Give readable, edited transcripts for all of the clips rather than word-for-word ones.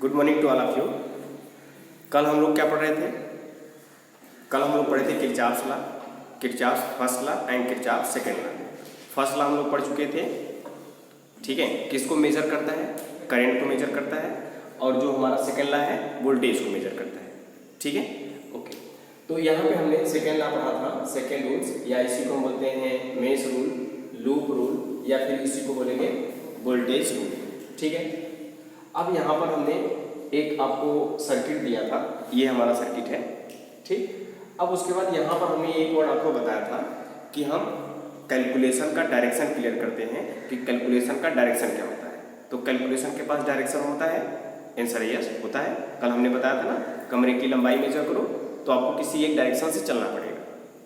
Good morning to all of you. कल हम लोग क्या पढ़ रहे थे? कल हम लोग पढ़े थे Kirchhoff's law, Kirchhoff's first law and Kirchhoff's second law. First law हम लोग पढ़ चुके थे, ठीक है। किसको मेजर करता है? करंट को मेजर करता है। और जो हमारा सेकेंड लॉ है वोल्टेज को मेजर करता है, ठीक है। ओके, तो यहाँ पे हमने सेकेंड लॉ पढ़ा था, सेकेंड रूल्स, या इसी को हम बोलते हैं मेश रूल, लूप रूल, या फिर इसी को बोलेंगे वोल्टेज रूल, ठीक है। अब यहाँ पर हमने एक आपको सर्किट दिया था, ये हमारा सर्किट है, ठीक। अब उसके बाद यहाँ पर हमने एक और आपको बताया था कि हम कैलकुलेशन का डायरेक्शन क्लियर करते हैं कि कैलकुलेशन का डायरेक्शन क्या होता है। तो कैलकुलेशन के पास डायरेक्शन होता है, आंसर यस होता है। कल हमने बताया था ना, कमरे की लंबाई मेजर करो तो आपको किसी एक डायरेक्शन से चलना पड़ेगा,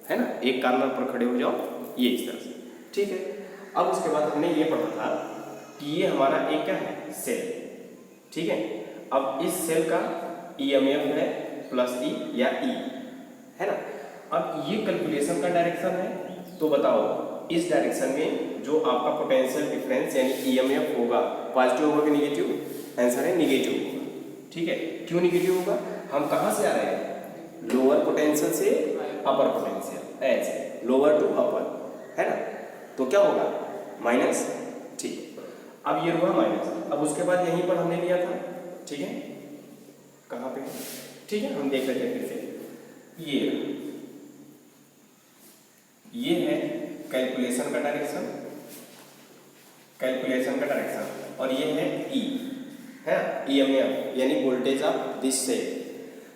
है ना। एक कॉर्नर पर खड़े हो जाओ, ये इस तरह से, ठीक है। अब उसके बाद हमने ये पढ़ा था कि ये हमारा एक क्या है, सेल, ठीक है। अब इस सेल का EMF है प्लस E या E, है ना। अब ये कैलकुलेशन का डायरेक्शन है, तो बताओ इस डायरेक्शन में जो आपका पोटेंशियल डिफरेंस यानी EMF होगा, पॉजिटिव होगा कि निगेटिव? आंसर है निगेटिव होगा, ठीक है। क्यों निगेटिव होगा? हम कहाँ से आ रहे हैं? लोअर पोटेंशियल से अपर पोटेंशियल, ऐसे लोअर टू अपर, है ना। तो क्या होगा? माइनस, ठीक है। अब ये हुआ माइनस। अब उसके बाद यहीं पर हमने लिया था, ठीक है। कहाँ पे? ठीक है, हम देख लेते हैं फिर से। ये है कैलकुलेशन का डायरेक्शन, कैलकुलेशन का डायरेक्शन, और ये है E, है EMF यानी वोल्टेज ऑफ दिस सेल।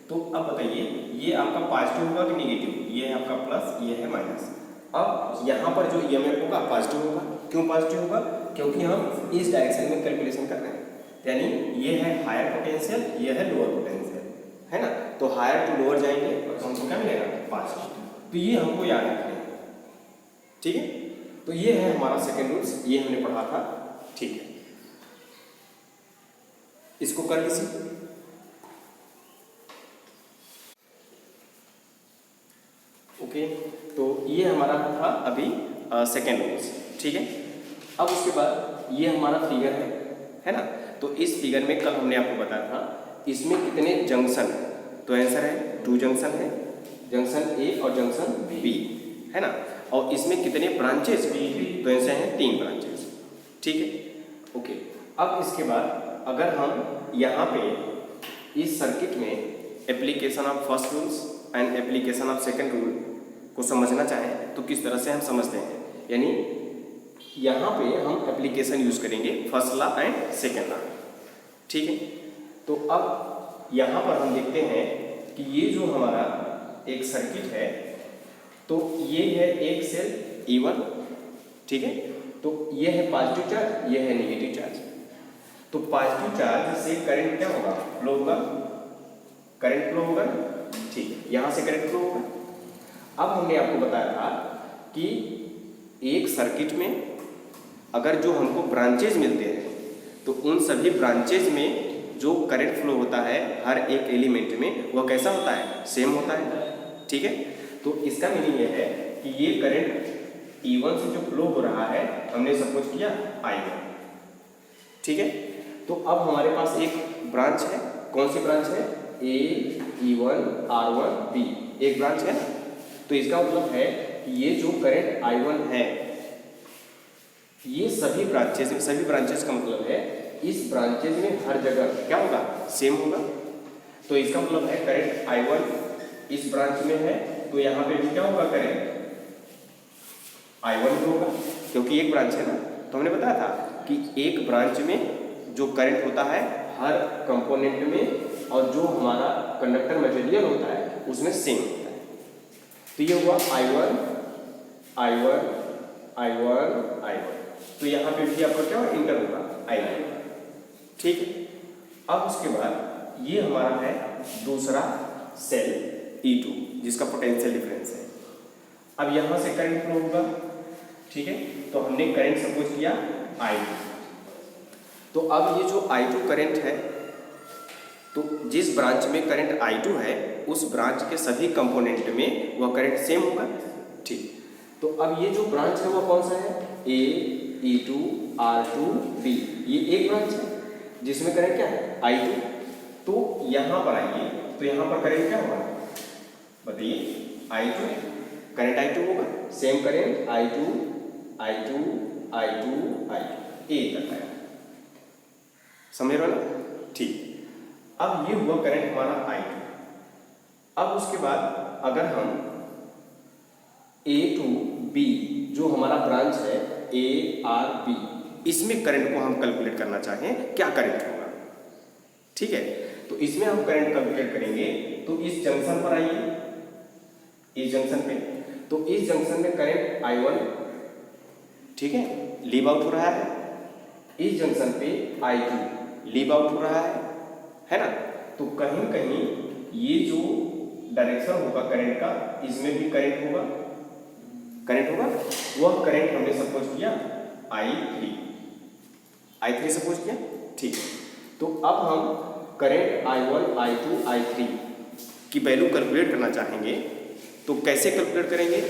तो अब बताइए ये आपका पॉजिटिव होगा कि निगेटिव? ये है आपका प्लस, ये है माइनस। अब यहाँ पर जो EMF होगा पॉजिटिव होगा। क्यों पॉजिटिव होगा? क्योंकि हम इस डायरेक्शन में कैलकुलेशन कर रहे हैं, यानी ये है हायर पोटेंशियल, ये है लोअर पोटेंशियल, है ना। तो हायर टू लोअर जाएंगे तो हमको क्या मिलेगा? पॉजिटिव। तो ये हमको याद रखना है, ठीक है। तो ये है हमारा सेकेंड रूल्स, ये हमने पढ़ा था, ठीक है। इसको कर किसी ओके, तो ये हमारा था अभी सेकेंड रूल्स, ठीक है। अब उसके बाद ये हमारा फिगर है ना। तो इस फिगर में कल हमने आपको बताया था इसमें कितने जंक्शन, तो आंसर है 2 जंक्शन है, जंक्शन A और जंक्शन B, है ना। और इसमें कितने ब्रांचेस, तो आंसर है 3 ब्रांचेस, ठीक है। ओके, अब इसके बाद अगर हम यहाँ पे इस सर्किट में application of first rules and application of second rule को समझना चाहें तो किस तरह से हम समझते हैं, यानी यहाँ पे हम एप्लीकेशन यूज करेंगे first law and second law, ठीक है। तो अब यहाँ पर हम देखते हैं कि ये जो हमारा एक सर्किट है, तो ये है एक सेल E1, ठीक है। तो ये है पॉजिटिव चार्ज, ये है नेगेटिव चार्ज। तो पॉजिटिव चार्ज से करंट क्या होगा? फ्लो होगा, करंट फ्लो होगा, ठीक है। यहाँ से करंट फ्लो होगा। अब हमने आपको बताया था कि एक सर्किट में अगर जो हमको ब्रांचेज मिलते हैं तो उन सभी ब्रांचेज में जो करंट फ्लो होता है हर एक एलिमेंट में वह कैसा होता है? सेम होता है, ठीक है। तो इसका मीनिंग यह है कि ये करंट E1 से जो फ्लो हो रहा है हमने सपोज किया I1, ठीक है। तो अब हमारे पास एक ब्रांच है, कौन सी ब्रांच है? A, E1, R1, B, एक ब्रांच है। तो इसका मतलब है कि ये जो करंट I1 है, ये सभी ब्रांचेस का मतलब है इस ब्रांचेज में हर जगह क्या होगा? सेम होगा। तो इसका मतलब है करंट I1 इस ब्रांच में है तो यहाँ पे भी क्या होगा? करंट I1 होगा, क्योंकि एक ब्रांच है ना। तो हमने बताया था कि एक ब्रांच में जो करंट होता है हर कंपोनेंट में और जो हमारा कंडक्टर मटेरियल होता है उसमें सेम होता है। तो ये हुआ I1, I1, I1, I1। तो यहाँ पे भी आपका क्या इंटर होगा? I1, ठीक है। अब उसके बाद ये हमारा है दूसरा सेल E2 जिसका पोटेंशियल डिफरेंस है। अब यहाँ से करंट फ्लो होगा, ठीक है। तो हमने करंट सपोज किया I2। तो अब ये जो I2 करंट है, तो जिस ब्रांच में करंट I2 है उस ब्रांच के सभी कंपोनेंट में वह करंट सेम होगा, ठीक। तो अब ये जो ब्रांच है वह कौन सा है? A, E2, R2, B, ये एक ब्रांच है जिसमें करंट क्या है? I2। तो यहाँ पर आइए, तो यहाँ पर करंट क्या होगा बताइए, I2, करंट I2 होगा, same current I2 I2 I2 I2 ए तक आया, समझ रहे हो ना? ठीक, अब ये हुआ करंट हमारा I2। अब उसके बाद अगर हम A टू B जो हमारा ब्रांच है A R B, इसमें करंट को हम कैलकुलेट करना चाहें, क्या करंट होगा? ठीक है, तो इसमें हम करंट कैलकुलेट करेंगे। तो इस जंक्शन पर आइए, इस जंक्शन पे, तो इस जंक्शन में करंट I1, ठीक है, लीव आउट हो रहा है। इस जंक्शन पे I2 लीव आउट हो रहा है ना? तो कहीं कहीं ये जो डायरेक्शन होगा करंट का, इसमें भी करंट होगा, वह करंट हमने सपोज किया I3 सपोज किया, ठीक है। तो अब हम करंट I1 I2 I3 की वैल्यू कैलकुलेट करना चाहेंगे, तो कैसे कैलकुलेट करेंगे?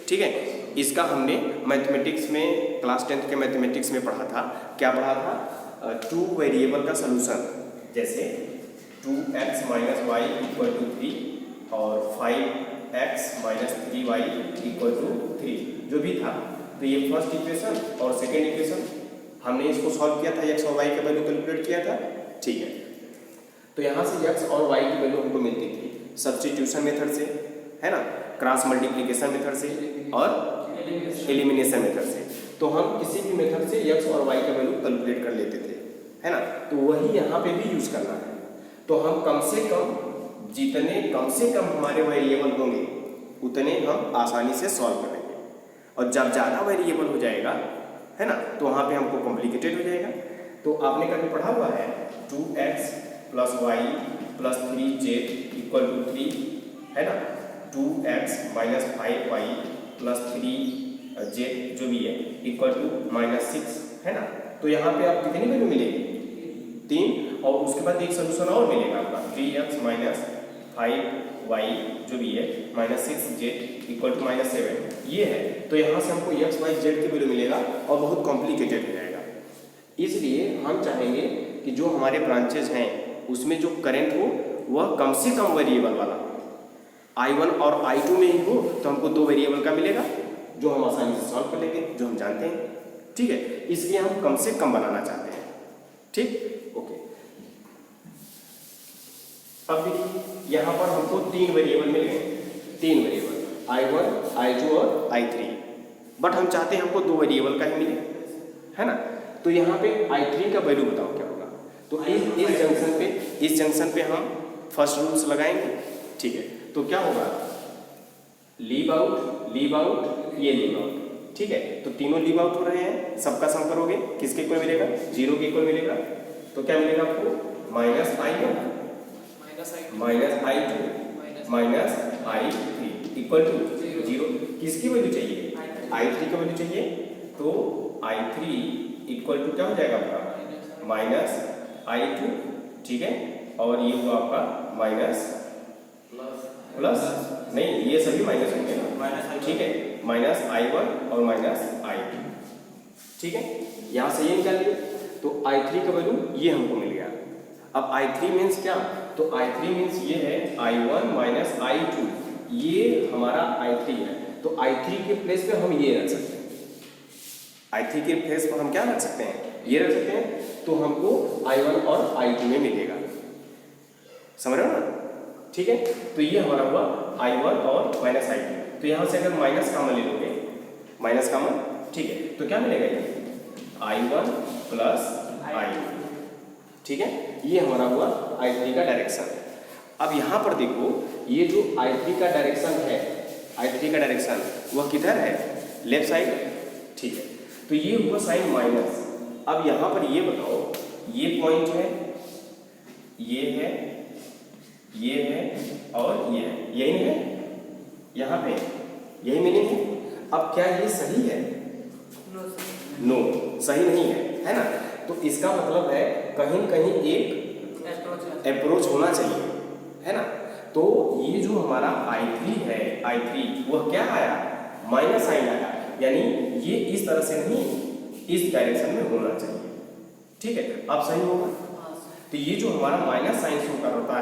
ठीक है, इसका हमने मैथमेटिक्स में क्लास 10th के मैथमेटिक्स में पढ़ा था। क्या पढ़ा था? 2 वेरिएबल का सलूशन, जैसे 2x minus Y equal to 3 और 5x minus 3y equal to 3, जो भी था। तो ये फर्स्ट इक्वेशन और सेकेंड इक्वेशन हमने इसको सॉल्व किया था, x और y का वैल्यू कैलकुलेट किया था, ठीक है। तो यहाँ से x और y की वैल्यू हमको मिलती थी सब्स्टिट्यूशन मेथड से, है ना, क्रॉस मल्टीप्लिकेशन मेथड से और एलिमिनेशन मेथड से। तो हम किसी भी मेथड से x और y का वैल्यू कैलकुलेट कर लेते थे, है ना। तो वही यहाँ पे भी यूज करना है। तो हम कम से कम जितने कम से कम हमारे वेरिएबल होंगे उतने हम आसानी से सॉल्व कर लेंगे, और जब ज़्यादा वेरिएबल हो जाएगा, है ना, तो वहाँ पे हमको कॉम्प्लिकेटेड हो जाएगा। तो आपने कभी पढ़ा हुआ है 2x plus y plus 3z equal to 3, है ना, 2x minus 5y plus 3z जो भी है इक्वल टू माइनस 6, है ना। तो यहाँ पे आप कितनी वैल्यू मिलेगी? 3, और उसके बाद एक सोल्यूशन और मिलेगा आपका 3x माइनस 5y जो भी है minus 6z equal to minus 7, ये है। तो यहाँ से हमको x y z की वैल्यू मिलेगा और बहुत कॉम्प्लिकेटेड हो जाएगा। इसलिए हम चाहेंगे कि जो हमारे ब्रांचेज हैं उसमें जो करंट हो वह कम से कम वेरिएबल वाला, I1 और I2 में ही हो, तो हमको 2 वेरिएबल का मिलेगा जो हम आसानी से सॉल्व कर लेंगे, जो हम जानते हैं, ठीक है। इसलिए हम कम से कम बनाना चाहते हैं, ठीक, ओके। अब देखिए यहाँ पर हमको 3 वेरिएबल मिल गए, 3 वेरिएबल I1 I2 और I3, बट हम चाहते हैं हमको 2 वेरिएबल का ही मिले, है ना। तो यहाँ पे I3 का वैल्यू बताओ क्या होगा? तो इस जंक्शन पे हम फर्स्ट रूल्स लगाएंगे, ठीक है। तो क्या होगा? लीव आउट, ये लीव आउट, ठीक है। तो तीनों लीव आउट हो रहे हैं, सबका सम करोगे किसके इक्वल मिलेगा? 0 के इक्वल मिलेगा। तो क्या मिलेगा आपको? Minus I1 minus I2 minus I3 equal to 0। किसकी वैल्यू चाहिए? I3 की वैल्यू चाहिए। तो I3 इक्वल टू क्या हो जाएगा आपका? माइनस I2, ठीक है, और ये हुआ आपका माइनस प्लस नहीं, ये सभी माइनस होंगे ना, ठीक है, माइनस I1 और माइनस I2, ठीक है। यहाँ से ये निकाल लिया, तो I3 का वैल्यू ये हमको मिल गया। अब I3 मीन्स क्या? तो I3 मीन्स ये है I1 माइनस I2, ये हमारा I3 है। तो I3 के प्लेस पे हम ये रख सकते हैं, I3 के प्लेस पर हम क्या रख सकते हैं? ये रख सकते हैं। तो हमको I1 और I2 में मिलेगा, समझ रहे हो ना, ठीक है। तो ये हमारा हुआ I1 और माइनस I2। तो यहाँ से अगर माइनस कॉमन ले लोगे, माइनस कॉमन, ठीक है, तो क्या मिलेगा? ये I1 प्लस I2, ठीक है। ये हमारा हुआ I3 का डायरेक्शन। अब यहाँ पर देखो, ये जो I3 का डायरेक्शन है, I3 का डायरेक्शन वह किधर है? लेफ्ट साइड, ठीक है। तो ये हुआ साइन माइनस। अब यहाँ पर ये बताओ, ये पॉइंट है, ये है, ये है और ये है, यही है यहाँ पे, यही मीनिंग है। अब क्या ये सही है? नो, सही नहीं है ना। तो इसका मतलब है कहीं कहीं एक अप्रोच होना चाहिए, है ना। तो ये जो हमारा I3 है, I3 वह क्या आया? माइनस साइन आया, यानी ये इस तरह से नहीं, इस डायरेक्शन में होना चाहिए, ठीक है। अब सही होगा। तो तो ये जो हमारा माइनस साइन शो कर रहा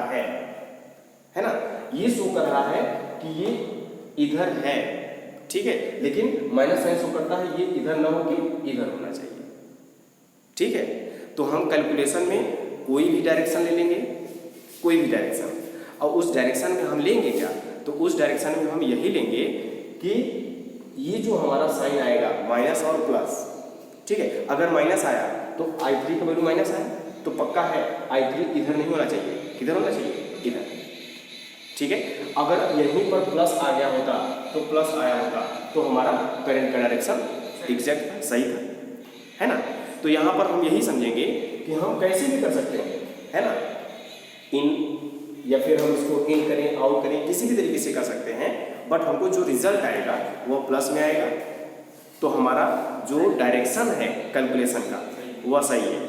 है ना, ये शो कर रहा है कि ये इधर है, ठीक है, लेकिन माइनस साइन शो करता है ये इधर ना हो के इधर होना चाहिए, ठीक है। तो हम कैलकुलेशन में कोई भी डायरेक्शन ले लेंगे, कोई भी डायरेक्शन, और उस डायरेक्शन में हम लेंगे क्या, तो उस डायरेक्शन में हम यही लेंगे कि ये जो हमारा साइन आएगा माइनस और प्लस, ठीक है, अगर माइनस आया तो I3 का वैल्यू माइनस आया तो पक्का है I3 इधर नहीं होना चाहिए, किधर होना चाहिए, इधर, ठीक है। अगर यहीं पर प्लस आ गया होता तो प्लस आया होता तो हमारा करंट का डायरेक्शन एग्जैक्ट सही था, है ना। तो यहाँ पर हम यही समझेंगे कि हम कैसे भी कर सकते हैं, है ना, इन या फिर हम इसको इन करें आउट करें, किसी भी तरीके से कर सकते हैं, बट हमको जो रिजल्ट आएगा वो प्लस में आएगा, तो हमारा जो डायरेक्शन है कैलकुलेशन का वह सही है,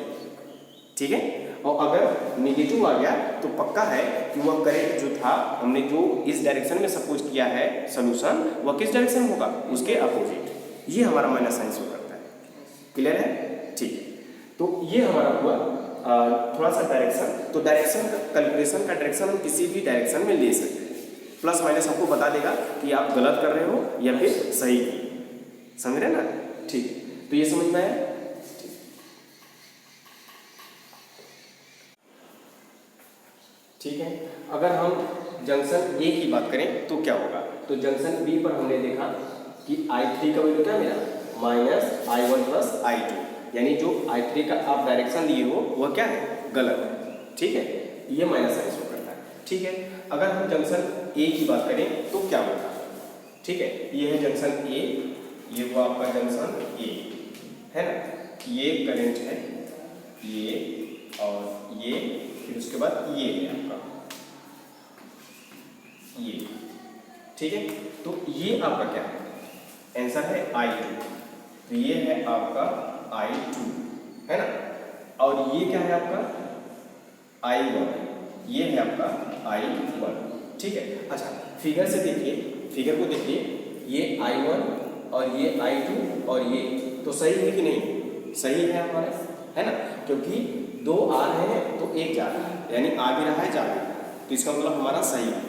ठीक है। और अगर निगेटिव आ गया तो पक्का है कि वह करेक्ट जो था, हमने जो इस डायरेक्शन में सपोज किया है सोल्यूशन, वह किस डायरेक्शन होगा, उसके अपोजिट, ये हमारा माइनस साइन शो करता है, क्लियर है, ठीक है। तो ये हमारा हुआ थोड़ा सा डायरेक्शन। तो डायरेक्शन का कैलकुलेशन का डायरेक्शन हम किसी भी डायरेक्शन में ले सकते हैं, प्लस माइनस आपको बता देगा कि आप गलत कर रहे हो या फिर सही, समझ रहे ना, ठीक है। तो ये समझ में आया, ठीक है। अगर हम जंक्शन ए की बात करें तो क्या होगा, तो जंक्शन बी पर हमने देखा कि I3 का वैल्यू क्या मिला, माइनस I1 प्लस I2, यानी जो I3 का आप डायरेक्शन दिए हो वह क्या है, गलत है, ठीक है, ये माइनस साइन शो करता है, ठीक है। अगर हम जंक्शन ए की बात करें तो क्या होगा, ठीक है, ये है जंक्शन ए, ये हुआ आपका जंक्शन ए, है ना, ये करंट है, ये और ये, फिर उसके बाद ये है आपका ये, ठीक है। तो ये आपका क्या है, आंसर है I2, तो ये है आपका I2, है ना, और ये क्या है आपका I1, ये है आपका I1, ठीक है। अच्छा, फिगर से देखिए, फिगर को देखिए, ये I1 और ये I2 और ये तो सही है कि नहीं, सही है हमारा, है ना, क्योंकि दो आ रहे हैं तो एक जा रहा है, यानी आ भी रहा है जा भी रहा है, तो इसका मतलब हमारा सही है,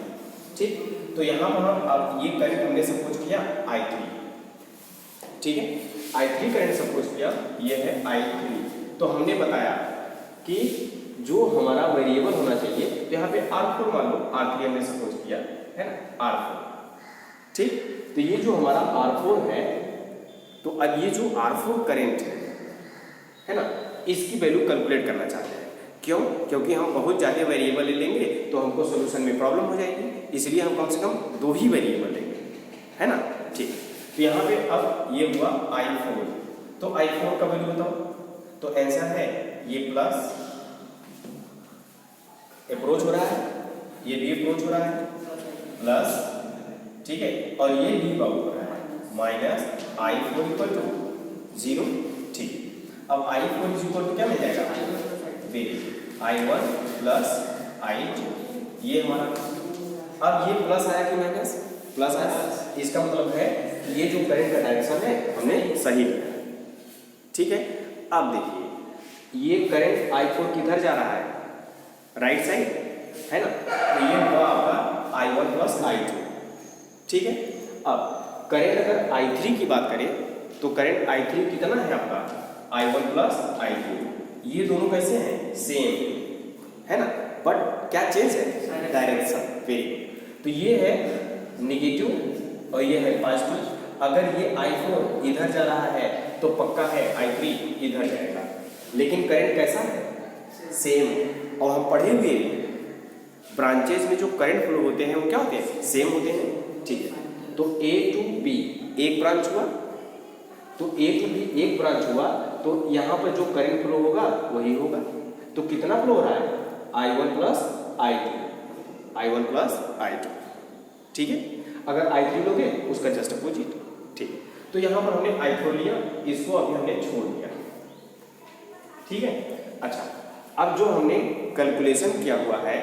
ठीक। तो यहाँ पर हम अब ये करंट हमने सपोज किया I3, ठीक है, I3 करंट सपोज किया, ये है I3। तो हमने बताया कि जो हमारा वेरिएबल होना चाहिए, तो यहाँ पे R4 मान लो, R3 हमने सपोज किया, है ना, R4, ठीक। तो ये जो हमारा R4 है, तो अब ये जो R4 करंट है ना, इसकी वैल्यू कैलकुलेट करना चाहते हैं, क्यों, क्योंकि हम बहुत ज़्यादा वेरिएबल ले लेंगे तो हमको सोल्यूशन में प्रॉब्लम हो जाएगी, इसलिए हम कम से कम दो ही वेरिएबल लेंगे, है ना, ठीक। तो यहाँ पे अब ये हुआ I4, तो I4 का वैल्यू बताओ, तो आंसर है ये प्लस अप्रोच हो रहा है, ये भी अप्रोच हो रहा है, प्लस, ठीक है, और ये भी बाउंड हो रहा है, माइनस I4 इक्वल टू 0, ठीक। अब I4 इज इक्वल टू क्या मिल जाएगा, I1 प्लस I2, ये हमारा, अब ये प्लस आया कि माइनस, प्लस आया, इसका मतलब है ये जो करंट का डायरेक्शन है हमने सही लिया, ठीक है। अब देखिए ये करंट I4 किधर जा रहा है, राइट साइड, है ना, तो ये हुआ आपका I1 प्लस I2, ठीक है। अब करंट अगर I3 की बात करें तो करंट I3 कितना है आपका, I1 प्लस I2, ये दोनों कैसे हैं, सेम, है ना, बट क्या चेंज है, डायरेक्शन, वेरी गुड। तो ये है निगेटिव और ये है पॉजिटिव, अगर ये I4 इधर जा रहा है तो पक्का है I3 इधर जाएगा, लेकिन करंट कैसा है, सेम, और हम पढ़े हुए ब्रांचेज में जो करंट फ्लो होते हैं वो क्या होते हैं, सेम होते हैं, ठीक है। तो A टू B एक ब्रांच हुआ, तो A टू B एक ब्रांच हुआ, तो यहाँ पर जो करंट फ्लो होगा वही होगा, तो कितना फ्लो हो रहा है, I1 plus I2, I1 plus I2, ठीक है। अगर I3 लोगे उसका जस्ट अपोजिट, ठीक। तो यहाँ पर हमने I4 लिया, इसको अभी हमने छोड़ दिया, ठीक है। अच्छा, अब जो हमने कैलकुलेशन किया हुआ है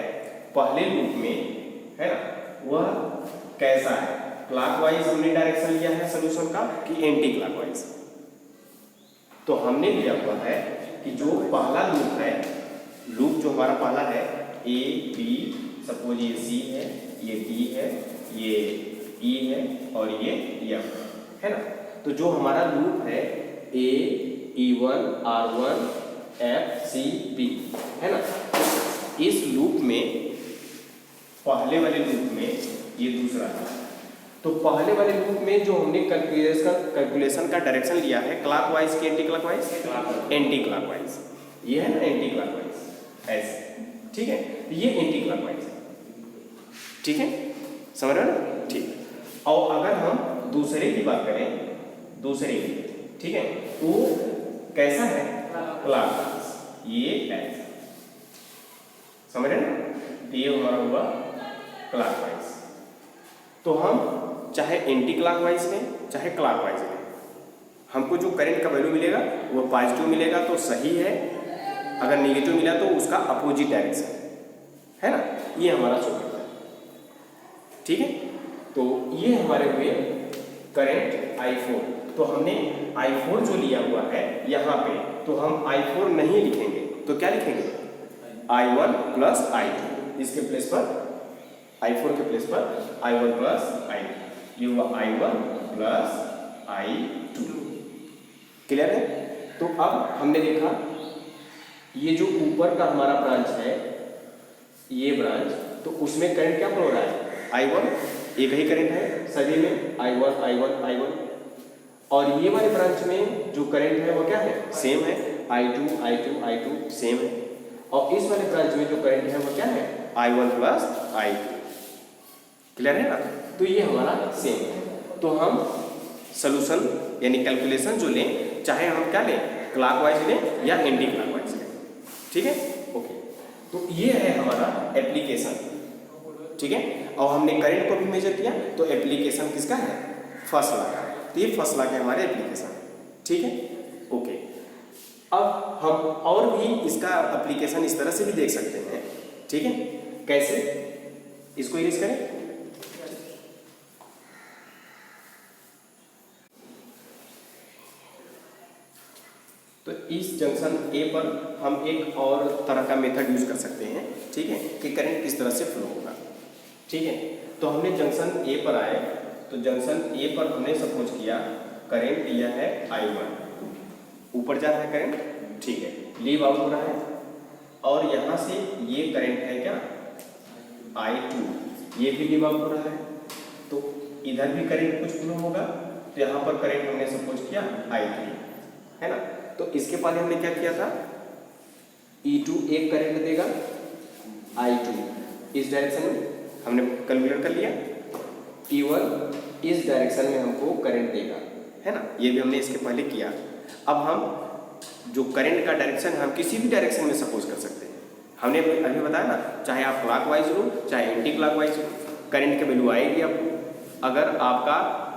पहले लूप में, है ना, वह कैसा है, क्लॉकवाइज हमने डायरेक्शन लिया है सोल्यूशन का कि एंटी क्लॉकवाइज। तो हमने लिया हुआ है कि जो पहला लूप है लूप जो हमारा पहला है ए बी, सपोज ये सी है, ये डी है, ये ई है और ये एफ है ना। तो जो हमारा लूप है ए E1 R1 F C B है ना, इस लूप में पहले वाले लूप में ये दूसरा है। तो पहले वाले लूप में जो हमने कैलकुलेशन का डायरेक्शन लिया है क्लॉकवाइज की एंटी क्लॉकवाइज, एंटी क्लॉकवाइज, ये है ना एंटी क्लॉकवाइज ऐसे, ठीक है। तो ये एंटी क्लॉकवाइज है, ठीक है, समझ रहे हो ना, ठीक। और अगर हम दूसरे की बात करें, दूसरे की, ठीक है, तो कैसा है क्लॉकवाइज, ये ऐसा, समझ रहे ना, ये हमारा हुआ क्लॉकवाइज। तो हम चाहे एंटी क्लॉकवाइज में चाहे क्लॉकवाइज में, हमको जो करंट का वैल्यू मिलेगा वो पॉजिटिव मिलेगा तो सही है, अगर नेगेटिव मिला तो उसका अपोजिट डायरेक्शन है ना, ये हमारा सूत्र है, ठीक है। तो ये हमारे हुए करंट I4। तो हमने I4 जो लिया हुआ है यहाँ पे, तो हम I4 नहीं लिखेंगे, तो क्या लिखेंगे I1 प्लस I2, इसके प्लेस पर I4 के प्लेस पर I1 प्लस I2, ये हुआ I1 प्लस I2, क्लियर है। तो अब हमने देखा ये जो ऊपर का हमारा ब्रांच है, ये ब्रांच, तो उसमें करंट क्या फ्लो हो रहा है I1, एक ही करंट है सभी में I1 I1 I1, और ये वाले ब्रांच में जो करंट है वो क्या है, सेम है I2 I2 I2 सेम है, और इस वाले ब्रांच में जो करंट है वो क्या है I1 प्लस I2, क्लियर है ना। तो ये हमारा सेम है। तो हम सोल्यूशन यानी कैलकुलेशन जो लें, चाहे हम क्या लें क्लॉकवाइज लें या एंटी क्लॉकवाइज लें, ठीक है, ओके। तो ये है हमारा एप्लीकेशन, ठीक है। और हमने करंट को भी मेजर किया, तो एप्लीकेशन किसका है, फर्स्ट लॉ का, तो ये फर्स्ट लॉ के हमारे एप्लीकेशन, ठीक है, ओके। अब हम और भी इसका एप्लीकेशन इस तरह से भी देख सकते हैं, ठीक है। कैसे, इसको यूज करें, तो इस जंक्शन ए पर हम एक और तरह का मेथड यूज कर सकते हैं, ठीक है, कि करंट किस तरह से फ्लो होगा, ठीक है। तो हमने जंक्शन ए पर आए, तो जंक्शन ए पर हमने सपोज किया करंट दिया है I1, ऊपर जा रहा है करंट, ठीक है, लीव आउट हो रहा है, और यहाँ से ये करंट है क्या I2, ये भी लीव आउट हो रहा है, तो इधर भी करंट कुछ फ्लो होगा, तो यहाँ पर करंट हमने सपोज किया I3 है ना। तो इसके पहले हमने क्या किया था, E2 एक करंट देगा, I2 इस डायरेक्शन में हमने कैलकुलेट कर लिया, E1 इस डायरेक्शन में हमको करंट देगा, है ना, ये भी हमने इसके पहले किया। अब हम जो करंट का डायरेक्शन हम किसी भी डायरेक्शन में सपोज कर सकते हैं, हमने अभी बताया ना, चाहे आप क्लॉकवाइज लो चाहे एंटी क्लॉकवाइज लो, करंट की वैल्यू आएगी आपको। अगर आपका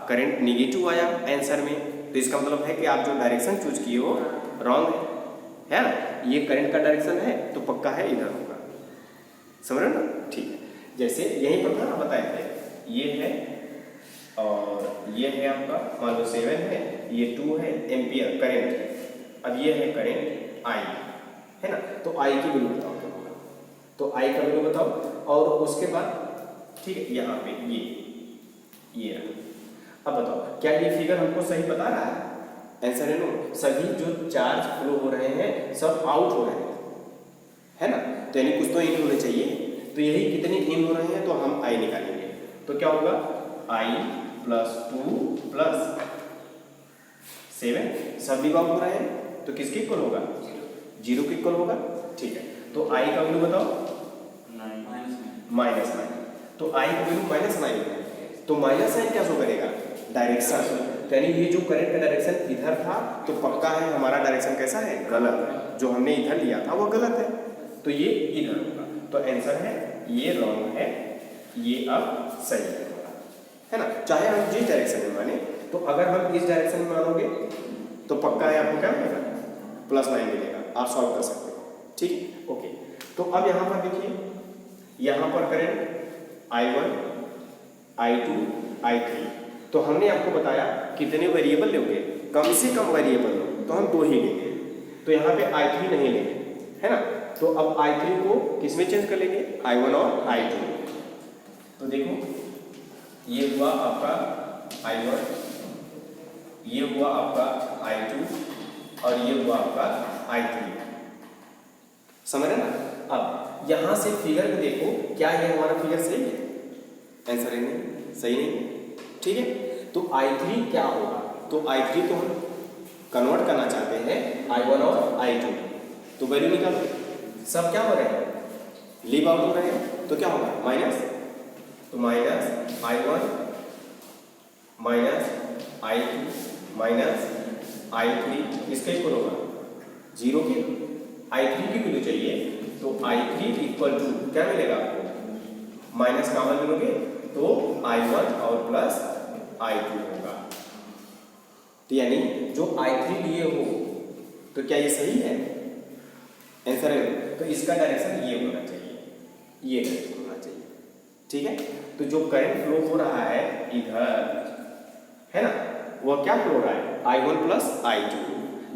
करंट निगेटिव आया आंसर में, तो इसका मतलब है कि आप जो डायरेक्शन चूज किए हो रॉन्ग है ना, ये करंट का डायरेक्शन है तो पक्का है इधर होगा, समझ रहे हो ना, ठीक है। जैसे यहीं पर था ना बताए थे, ये है और ये है आपका मान लो 7 है, ये 2 है एम्पियर करंट, अब ये है करंट I है ना, तो I की वैल्यू बताओ क्या होगा, तो I का वैल्यू बताओ, और उसके बाद ठीक है यहाँ पे ये अब बताओ क्या ये फिगर हमको सही बता रहा है, आंसर है नो, सभी जो चार्ज फ्लो हो रहे हैं सब आउट हो रहे हैं, है ना, तो यानी कुछ तो इन होने चाहिए, तो यही कितने इन हो रहे हैं तो हम I निकालेंगे, तो क्या होगा I प्लस 2 प्लस 7 सब भी आउट हो रहे हैं, तो किसके इक्वल होगा, 0 के इक्वल होगा, ठीक है। तो I का वैल्यू बताओ -9, तो I का वैल्यू -9 है, तो माइनस साइन क्या शो करेगा, डायरेक्शन, यानी ये जो करंट का डायरेक्शन इधर था तो पक्का है हमारा डायरेक्शन कैसा है, गलत है, जो हमने इधर लिया था वो गलत है, तो ये इधर होगा, तो आंसर है ये रॉन्ग है, ये अब सही है ना। चाहे हम जिस डायरेक्शन में माने, तो अगर हम इस डायरेक्शन में मानोगे तो पक्का है आपको क्या मिलेगा, +9 मिलेगा, आप सॉल्व कर सकते हो, ठीक, ओके। तो अब यहाँ पर देखिए, यहाँ पर करंट I1 I2 I3, तो हमने आपको बताया कितने वेरिएबल लोगे, कम से कम वेरिएबल लो, तो हम 2 ही लेंगे, तो यहाँ पे I3 नहीं लेंगे, है ना, तो अब I3 को किस में चेंज कर लेंगे, I1 और I2। तो देखो ये हुआ आपका I1, ये हुआ आपका I2 और ये हुआ आपका I3। समझ रहे ना। अब यहां से फिगर को देखो, क्या ये हमारा फिगर सही है, आंसर है नहीं, सही नहीं, ठीक है। तो I3 क्या होगा, तो I3 को हम कन्वर्ट करना चाहते हैं I1 और I2, तो वैल्यू निकालो। सब क्या हो रहे हैं, लीव आउट हो रहे हैं, तो क्या होगा माइनस, तो minus I1 minus I2 minus I3 इसका इक्वल होगा 0 के। I3 की वैल्यू चाहिए, तो I3 इक्वल टू क्या मिलेगा आपको, माइनस कॉमन मिलोगे तो I1 और प्लस I2 होगा। तो यानी जो I3 लिए हो, तो क्या ये सही है, आंसर है। तो इसका डायरेक्शन ये होना चाहिए, ये डायरेक्शन होना चाहिए, ठीक है। तो जो करंट फ्लो हो रहा है इधर, है ना, वह क्या फ्लो हो रहा है, I1 प्लस I2,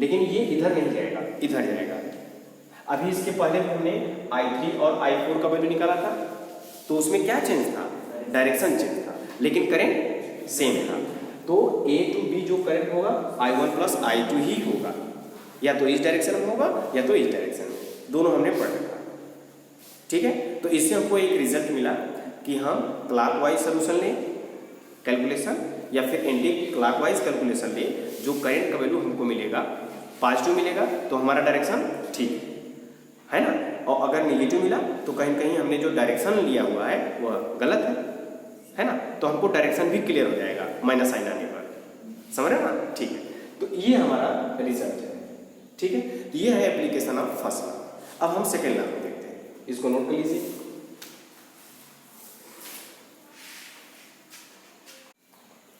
लेकिन ये इधर नहीं जाएगा, इधर जाएगा। अभी इसके पहले हमने I3 और I4 का वैल्यू निकाला था, तो उसमें क्या चेंज था, डायरेक्शन चेंज था, लेकिन करंट सेम था। तो A टू B जो करंट होगा I1 प्लस I2 ही होगा, या तो इस डायरेक्शन में होगा या तो इस डायरेक्शन में, दोनों हमने पढ़ रखा, ठीक है। तो इससे हमको एक रिजल्ट मिला कि हम क्लॉकवाइज सॉल्यूशन लें कैलकुलेशन, या फिर एंटी क्लॉकवाइज कैलकुलेशन लें, जो करंट का वैल्यू हमको मिलेगा पॉजिटिव मिलेगा तो हमारा डायरेक्शन ठीक है ना, और अगर नेगेटिव मिला तो कहीं कहीं हमने जो डायरेक्शन लिया हुआ है वह गलत है ना, तो हमको डायरेक्शन भी क्लियर हो जाएगा माइनस साइन आने पर, समझ रहे हो ना, ठीक है। तो ये हमारा रिजल्ट है, ठीक है। तो ये है एप्लीकेशन ऑफ फर्स्ट लॉ। अब हम सेकेंड लॉ को देखते हैं, इसको नोट कर लीजिए।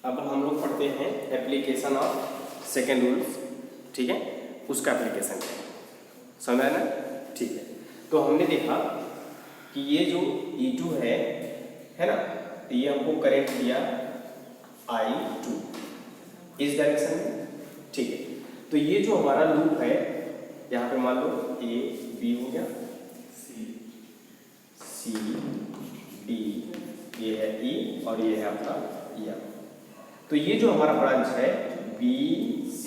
अब हम लोग पढ़ते हैं एप्लीकेशन ऑफ सेकेंड रूल्स, ठीक है, उसका एप्लीकेशन है, समझ आया ना, ठीक है। तो हमने देखा कि ये जो E2 है ना, तो ये हमको करंट दिया I2 इस डायरेक्शन में, ठीक है। तो ये जो हमारा लूप है, यहाँ पे मान लो A B हो गया, C D, ये है E और ये है आपका E। तो ये जो हमारा ब्रांच है B C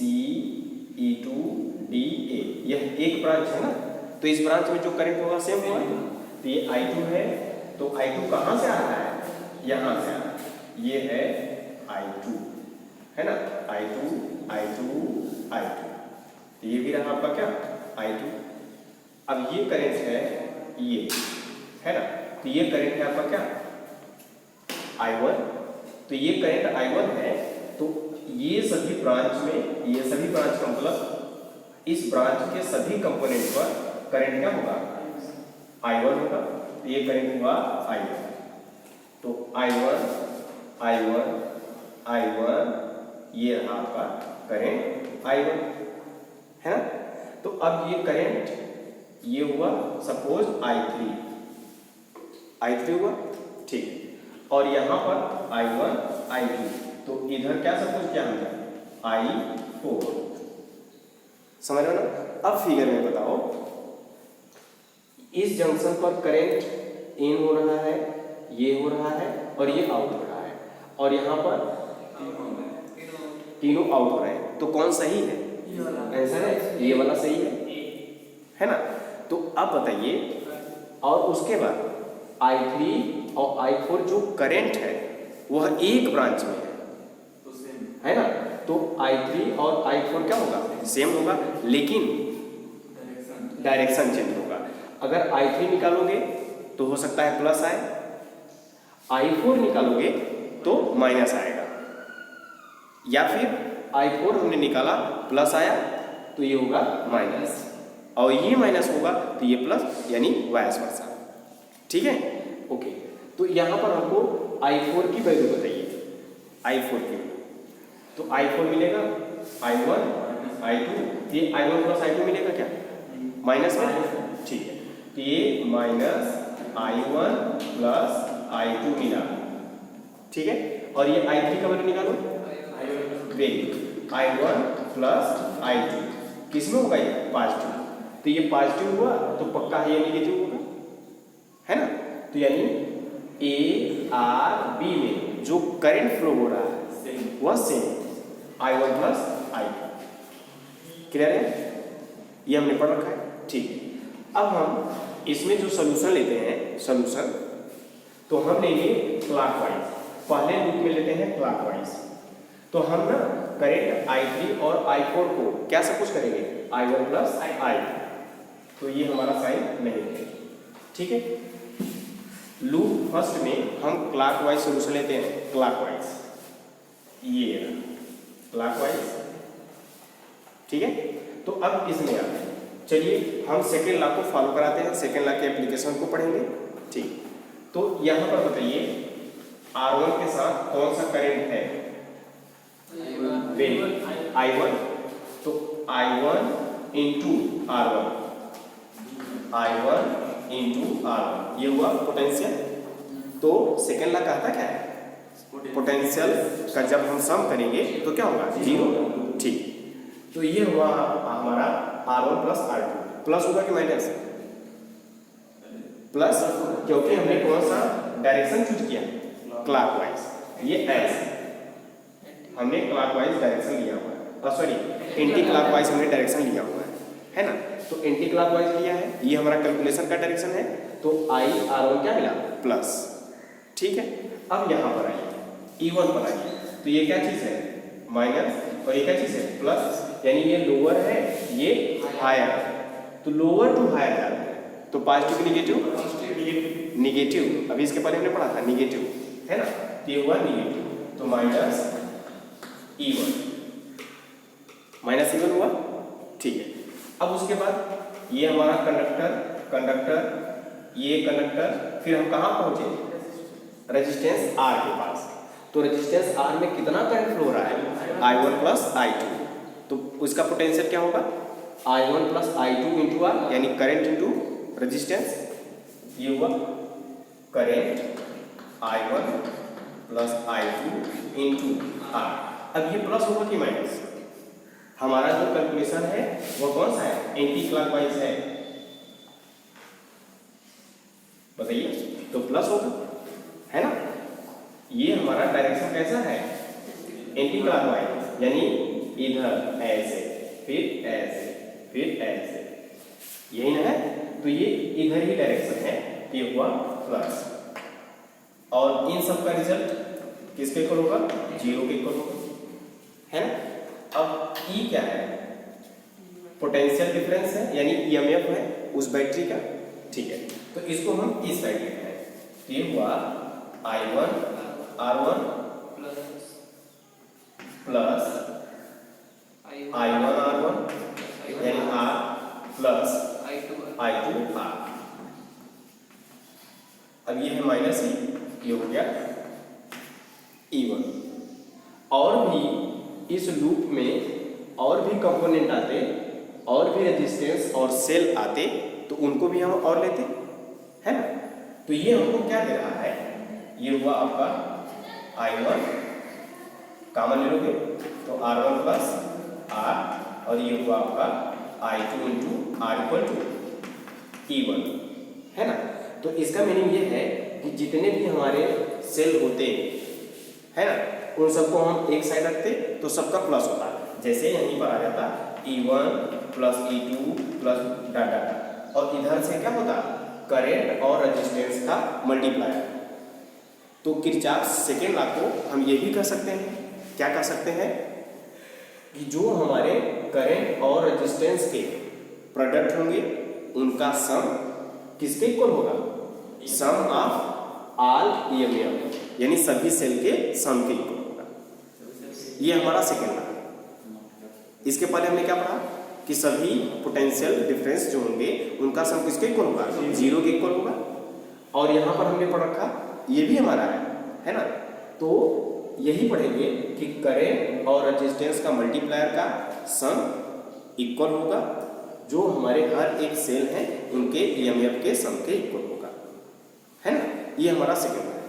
E2 D A, यह एक ब्रांच है ना, तो इस ब्रांच में जो करंट होगा सेम होगा। तो ये I2 है, तो I2 कहाँ से आ रहा है, यहाँ से आ रहा है, ये है I2, है ना, I2 I2 I2, तो ये भी रहा आपका क्या I2। अब ये करंट है ये, है ना, तो ये करंट है आपका क्या I1, तो ये करंट I1 है, तो ये सभी ब्रांच में, ये सभी ब्रांच का मतलब इस ब्रांच के सभी कंपोनेंट पर करंट क्या होगा, I1 होगा, तो ये करंट हुआ I1, तो I1 I1 I1, ये रहा आपका करंट I1, है ना। तो अब ये करंट ये हुआ सपोज I3 हुआ, ठीक है, और यहाँ पर I1 I2, तो इधर क्या सपोज क्या हमने I4, समझ रहे हो ना। अब फिगर में बताओ, इस जंक्शन पर करंट इन हो रहा है, ये हो रहा है और ये आउट हो रहा है, और यहाँ पर तीनों आउट हो रहे हैं, तो कौन सही है, आंसर है ये वाला सही है ना। तो अब बताइए, और उसके बाद I3 और I4 जो करंट है वह एक ब्रांच में है ना, तो I3 और I4 क्या होगा, सेम होगा, लेकिन डायरेक्शन चेंज होगा। अगर I3 निकालोगे तो हो सकता है प्लस आए, I4 निकालोगे तो माइनस आएगा, या फिर I4 हमने निकाला प्लस आया तो ये होगा माइनस, और ये माइनस होगा तो ये प्लस, यानी वाइस वर्सा, ठीक है, ओके। तो यहाँ पर हमको I4 की वैल्यू बताइए, I4 की वैल्यू, तो I4 मिलेगा I1 I2, ये I1 प्लस I2 मिलेगा क्या, माइनस में, ठीक है, तो ये माइनस I1 प्लस I2 मिला, ठीक है, और ये I3 का वैल्यू निकालो, I1 प्लस I2 किस में होगा, ये पॉजिटिव, तो ये पॉजिटिव हुआ तो पक्का है ये नेगेटिव होगा, है ना। तो यानी ए आर बी में जो करंट फ्लो हो रहा है वह same I1 plus I2। Clear है, ये हमने पढ़ रखा है, ठीक है। अब हम इसमें जो सोल्यूशन लेते हैं, सोल्यूशन तो हम लेंगे क्लॉकवाइज। पहले लूप में लेते हैं क्लॉकवाइज। तो हम ना करंट I3 और I4 को क्या सपोज करेंगे I1 प्लस I2। तो ये हमारा साइन नहीं है, ठीक है। लूप फर्स्ट में हम क्लॉकवाइज सोल्यूशन लेते हैं, क्लॉकवाइज, ये क्लॉकवाइज, ठीक है। तो अब इसमें आते हैं, चलिए हम सेकेंड लॉ को फॉलो कराते हैं, सेकेंड लॉ के एप्लीकेशन को पढ़ेंगे, ठीक। तो यहाँ पर बताइए R1 के साथ कौन सा करंट है, I1। तो I1 into R1, I1 into R1 ये हुआ पोटेंशियल। तो सेकेंड लॉ कहता क्या है, पोटेंशियल का जब हम सम करेंगे तो क्या होगा, जीरो, ठीक। तो ये हुआ हमारा R1 प्लस R2, प्लस होगा कि माइनस, प्लस, क्योंकि हमने कौन सा डायरेक्शन चूज किया, क्लॉकवाइज। ये ऐसे हमने क्लॉकवाइज डायरेक्शन लिया हुआ है, सॉरी एंटी क्लॉकवाइज हमने डायरेक्शन लिया हुआ है ना। तो एंटी क्लॉकवाइज लिया है, ये हमारा कैलकुलेशन का डायरेक्शन है। तो I/R1 क्या मिला, प्लस, ठीक है। अब यहाँ पर आइए E1 पर आइए, तो ये क्या चीज़ है, माइनस, और ये क्या चीज़ है, प्लस, यानी ये लोअर है ये हायर, तो लोअर टू हायर जा रहा है। तो पॉजिटिव की निगेटिव, निगेटिव, अभी इसके पहले हमने पढ़ा था निगेटिव, है ना। तो ये हुआ निगेटिव, तो माइनस E1, माइनस E1 हुआ, ठीक है। अब उसके बाद ये हमारा कंडक्टर, कंडक्टर, ये कंडक्टर, फिर हम कहाँ पहुंचे, रेजिस्टेंस R के पास। तो रेजिस्टेंस R में कितना करंट फ्लो हो रहा है, I1 प्लस I2। तो उसका पोटेंशियल क्या होगा, I1 plus I2 into R, यानी करंट इंटू रेजिस्टेंस। ये हुआ current I1 plus I2 into R। अब ये प्लस होगा कि माइनस, हमारा जो कैलकुलेशन है वो कौन सा है, एंटी क्लॉकवाइज है, बताइए। तो प्लस होगा, है ना। ये हमारा डायरेक्शन कैसा है, एंटी क्लॉकवाइज, यानी इधर ऐसे, फिर ऐसे, फिर ऐसे, यही ना है। तो ये इधर ही डायरेक्शन है, ये हुआ प्लस, और इन सब का रिजल्ट किसके इक्वल होगा, जीरो के इक्वल होगा, है ना। अब E क्या है, पोटेंशियल डिफरेंस है, यानी EMF है उस बैटरी का, ठीक है। तो इसको हम इस साइड लेते हैं, तो ये हुआ I1 R1 plus I1 R1, यानी R प्लस I2 R। अब ये है माइनस E, ये हो गया E1। और भी इस लूप में और भी कंपोनेंट आते, और भी रेजिस्टेंस और सेल आते, तो उनको भी हम और लेते, है ना। तो ये हमको क्या दे रहा है, ये हुआ आपका I1 कॉमन ले लोगे तो R1 प्लस R, और ये हुआ आपका I2 into R equal to E1, है ना। तो इसका मीनिंग ये है कि जितने भी हमारे सेल होते है ना, उन सबको हम एक साइड रखते तो सबका प्लस होता, जैसे यहीं पर आ जाता E1 plus E2 plus data, और इधर से क्या होता, करंट और रेजिस्टेंस का मल्टीप्लायर। तो किरचॉफ सेकेंड लॉ को हम ये भी कह सकते हैं, क्या कह सकते हैं, कि जो हमारे करंट और रेजिस्टेंस के प्रोडक्ट होंगे उनका सम किसके इक्वल होगा, सम ऑफ ऑल EMF, यानी सभी सेल के सम के इक्वल होगा। ये हमारा सेकेंड लॉ। इसके पहले हमने क्या पढ़ा कि सभी पोटेंशियल डिफरेंस जो होंगे उनका सम किसके इक्वल होगा, जीरो के इक्वल होगा। और यहाँ पर हमने पढ़ रखा, ये भी हमारा है ना। तो यही पढ़ेंगे कि करंट और रेजिस्टेंस का मल्टीप्लायर का सम इक्वल होगा, जो हमारे हर एक सेल हैं उनके EMF के सम के इक्वल होगा, है ना। ये हमारा सेकेंड लॉ है,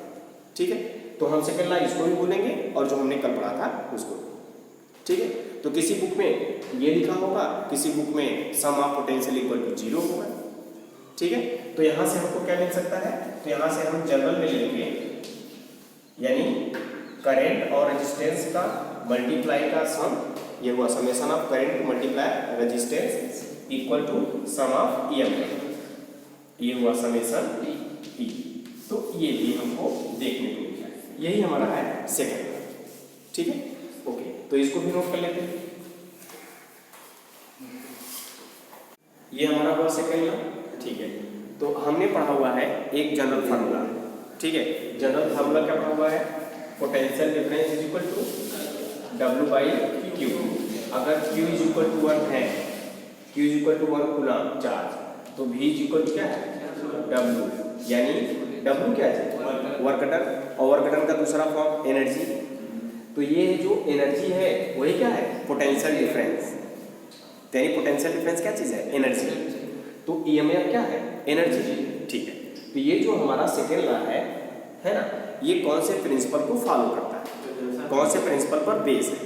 ठीक है। तो हम सेकेंड लॉ इसको भी बोलेंगे और जो हमने कल पढ़ा था उसको, ठीक है। तो किसी बुक में ये लिखा होगा, किसी बुक में सम ऑफ पोटेंशियल इक्वल टू 0 होगा। ठीक है, तो यहाँ से हमको क्या मिल सकता है, तो यहाँ से हम जनरल में लेंगे, यानी करंट और रेजिस्टेंस का मल्टीप्लाई का सम, ये हुआ summation of current multiply resistance equal to sum of EMF, ये हुआ समेशन E। तो ये भी हमको देखने को मिला है, यही हमारा है सेकंड। ठीक है, ओके, तो इसको भी नोट कर लेते हैं। ये हमारा हुआ सेकंड लॉ। ठीक है, तो हमने पढ़ा हुआ है एक जनरल फार्मूला। ठीक है, जनरल फार्मूला क्या पढ़ा हुआ है, potential difference is equal to W/Q। अगर Q इज इक्वल टू 1 है, Q is equal to 1 coulomb charge, तो V इज इक्वल टू क्या है W, यानी W क्या है वर्क डन, और वर्क डन का दूसरा फॉर्म एनर्जी। तो ये जो एनर्जी है वही क्या है पोटेंशियल डिफरेंस, यानी पोटेंशियल डिफरेंस क्या चीज़ है एनर्जी, तो EMF क्या है एनर्जी। ठीक है, तो ये जो हमारा सेकेंड लॉ है ना, ये कौन से प्रिंसिपल को फॉलो करता है, कौन से प्रिंसिपल पर बेस है,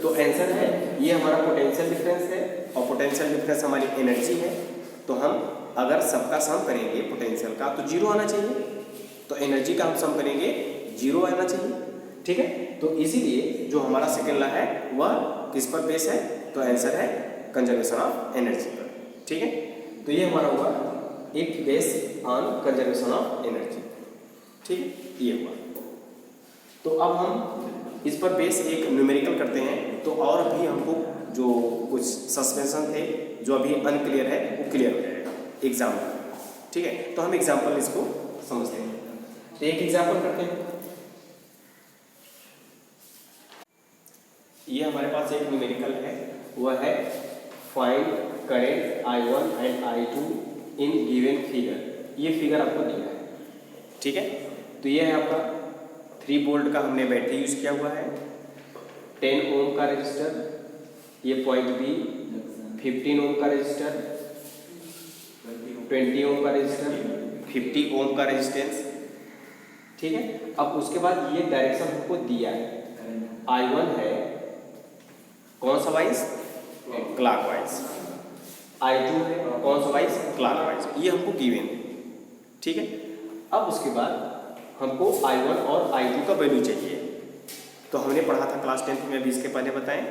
तो आंसर है ये हमारा पोटेंशियल डिफरेंस है, और पोटेंशियल डिफरेंस हमारी एनर्जी है। तो हम अगर सबका सम करेंगे पोटेंशियल का तो 0 आना चाहिए, तो एनर्जी का हम सम करेंगे 0 आना चाहिए। ठीक है, तो इसीलिए जो हमारा सेकेंड लॉ है वह किस पर बेस है, तो आंसर है कंजर्वेशन ऑफ एनर्जी पर। ठीक है, तो ये हमारा हुआ एक base on conservation of energy. ठीक है, ये हुआ। तो अब हम इस पर बेस एक न्यूमेरिकल करते हैं, तो और भी हमको जो कुछ सस्पेंशन थे जो अभी अनक्लियर है वो क्लियर हो जाएगा एग्जाम में। ठीक है, तो हम एग्जाम्पल इसको समझते हैं। तो एक एग्जाम्पल करते हैं। ये हमारे पास एक न्यूमेरिकल है, वह है find current I1 and I2 in given figure. ये फिगर आपको दिया है। ठीक है, तो ये है आपका 3 वोल्ट का हमने बैटरी यूज किया हुआ है, 10 ओम का रजिस्टर, ये पॉइंट B, 15 ओम का रजिस्टर, 20 ओम का रजिस्टर, 50 ओम का रेजिस्टेंस। ठीक है, अब उसके बाद ये डायरेक्शन हमको दिया है, I1 है कौन सा वाइज क्लॉकवाइज, I2 है कौन सा वाइज क्लॉकवाइज, ये हमको गिवन है। ठीक है, अब उसके बाद हमको I1 और I2 का वैल्यू चाहिए। तो हमने पढ़ा था क्लास 10th में, अभी इसके पहले बताएं,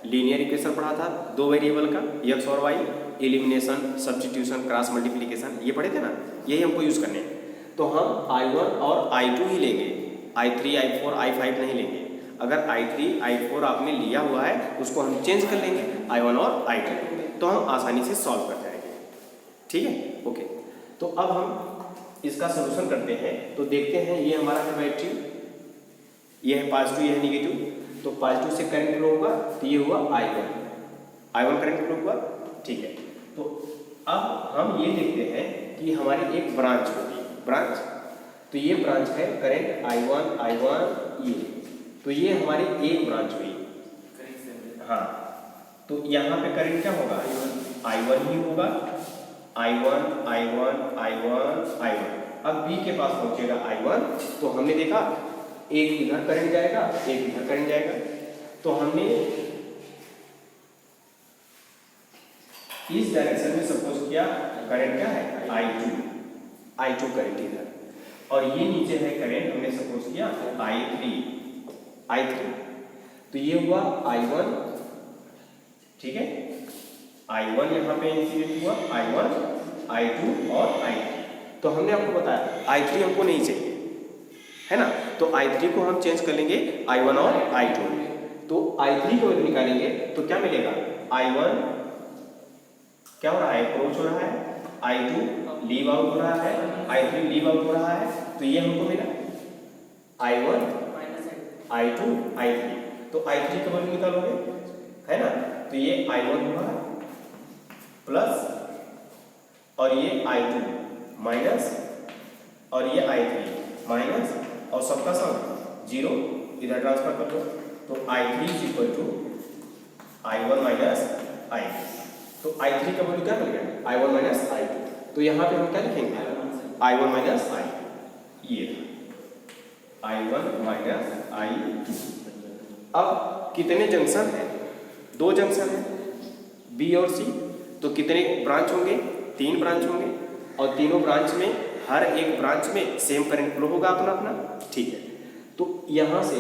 लीनियर इक्वेशन पढ़ा था 2 वेरिएबल का x और y, elimination, substitution, cross multiplication, ये पढ़े थे ना, यही हमको यूज़ करने हैं। तो हम I1 और I2 ही लेंगे, I3 I4 I5 नहीं लेंगे। अगर I3 I4 आपने लिया हुआ है उसको हम चेंज कर लेंगे I1 और I2, तो हम आसानी से सॉल्व कर जाएंगे। ठीक है, ओके। तो अब हम इसका सोल्यूशन करते हैं। तो देखते हैं, ये हमारा है बैटरी, ये है पॉजिटिव, ये है निगेटिव। तो पॉजिटिव से करंट फ्लो होगा, तो ये हुआ I1 करंट फ्लो हुआ। ठीक है, तो अब हम ये देखते हैं कि हमारी एक ब्रांच होगी, ब्रांच, तो ये ब्रांच है करंट I1 ये, तो ये हमारी एक ब्रांच हुई। हाँ, तो यहाँ पे करंट क्या होगा I1 ही होगा, I1। अब B के पास पहुंचेगा I1, तो हमने देखा एक इधर करंट जाएगा, एक इधर करंट जाएगा। तो हमने इस डायरेक्शन में सपोज किया करंट क्या है I2 करंट इधर, और ये नीचे है करंट हमने सपोज किया I3। तो ये हुआ I1। ठीक है, I1 यहाँ पे इंसिडेंट हुआ, I1 I2 और I3। तो हमने आपको बताया I3 हमको नहीं चाहिए, है ना, तो I3 को हम चेंज कर लेंगे I1 और I2। तो I3 को निकालेंगे तो क्या मिलेगा, I1 क्या हो रहा है अप्रोच हो रहा है, I2 लीव आउट हो रहा है, I3 लीव आउट हो रहा है। तो ये हमको मिला I1 I2 I3। तो I3 का वैल्यू निकालोगे, है ना, तो ये I1 हुआ प्लस, और ये I2 माइनस, और ये I3 माइनस, और सबका सम 0 इधर ट्रांसफर कर दो। तो I3 is equal to I1 minus I2। तो I3 का वैल्यू क्या मिल गया I1 माइनस I2। तो यहाँ पे हम क्या लिखेंगे I1 माइनस I2, ये I1 माइनस I2। अब कितने जंक्शन है, दो जंक्शन है बी और सी, तो कितने ब्रांच होंगे? 3 ब्रांच होंगे, और तीनों ब्रांच में हर एक ब्रांच में सेम करंट फ्लो होगा अपना अपना। ठीक है, तो यहाँ से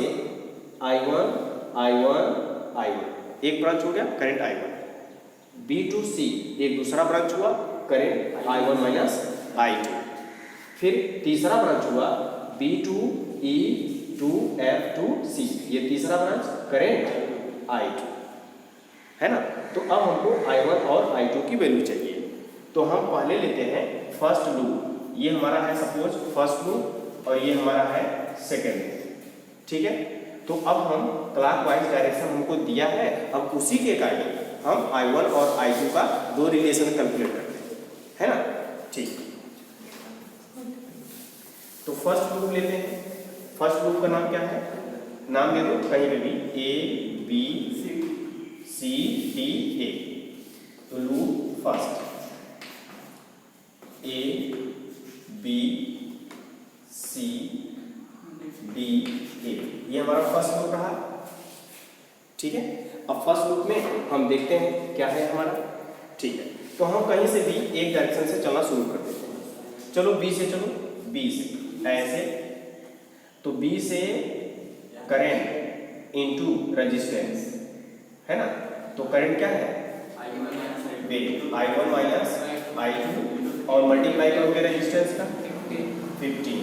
I1 I1 I1 एक ब्रांच हो गया current I1, B to C एक दूसरा ब्रांच हुआ करंट I1 माइनस I2, फिर तीसरा ब्रांच हुआ B to E to F to C, ये तीसरा ब्रांच करंट I2 है ना। तो अब हमको I1 और I2 की वैल्यू चाहिए, तो हम पहले लेते हैं फर्स्ट लूप। ये हमारा है सपोज फर्स्ट लूप और ये हमारा है सेकेंड लूप। ठीक है, तो अब हम क्लॉकवाइज डायरेक्शन हमको दिया है, अब उसी के अकॉर्डिंग हम I1 और I2 का दो रिलेशन कैलकुलेट करते हैं, है ना। ठीक, तो फर्स्ट लूप लेते हैं। फर्स्ट लूप का नाम क्या है? नाम दे दो कहीं पे भी, A B C D A। तो loop first A B C D A, ये हमारा फर्स्ट लूप रहा। ठीक है, अब फर्स्ट लूप में हम देखते हैं क्या है हमारा। ठीक है, तो हम कहीं से भी एक डायरेक्शन से चलना शुरू कर देते हैं। चलो बी से, चलो बी से ऐसे, तो बी से करंट इनटू रेजिस्टेंस है ना। तो करंट क्या है? I1 माइनस I2 और मल्टीप्लाई करोगे रेजिस्टेंस का 15,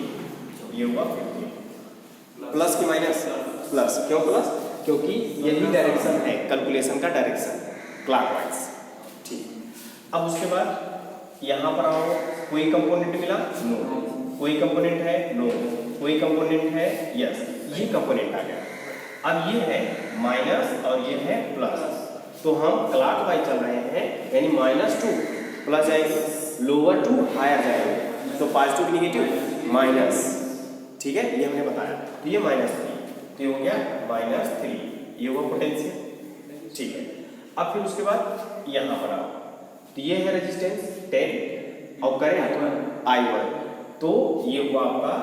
ये हुआ 15 प्लस की माइनस प्लस। क्यों प्लस? क्योंकि यही डायरेक्शन है कैलकुलेशन का डायरेक्शन क्लॉकवाइज। ठीक, अब उसके बाद यहाँ पर आओ, कोई कंपोनेंट मिला? नो। कोई कंपोनेंट है? नो। कोई कंपोनेंट है? यस, ये कंपोनेंट आ गया। अब ये है माइनस और ये है प्लस, तो हम क्लॉकवाइज चल रहे हैं, यानी माइनस टू प्लस जाएंगे, लोअर टू हायर जाएंगे, तो पॉजिटिव की निगेटिव माइनस। ठीक है, ये हमने बताया। तो ये -3, तो ये हो गया -3, ये हुआ पोटेंशियल। ठीक है, अब फिर उसके बाद यहाँ पर आओ, तो ये है रेजिस्टेंस 10 और करंट I1, तो ये हुआ आपका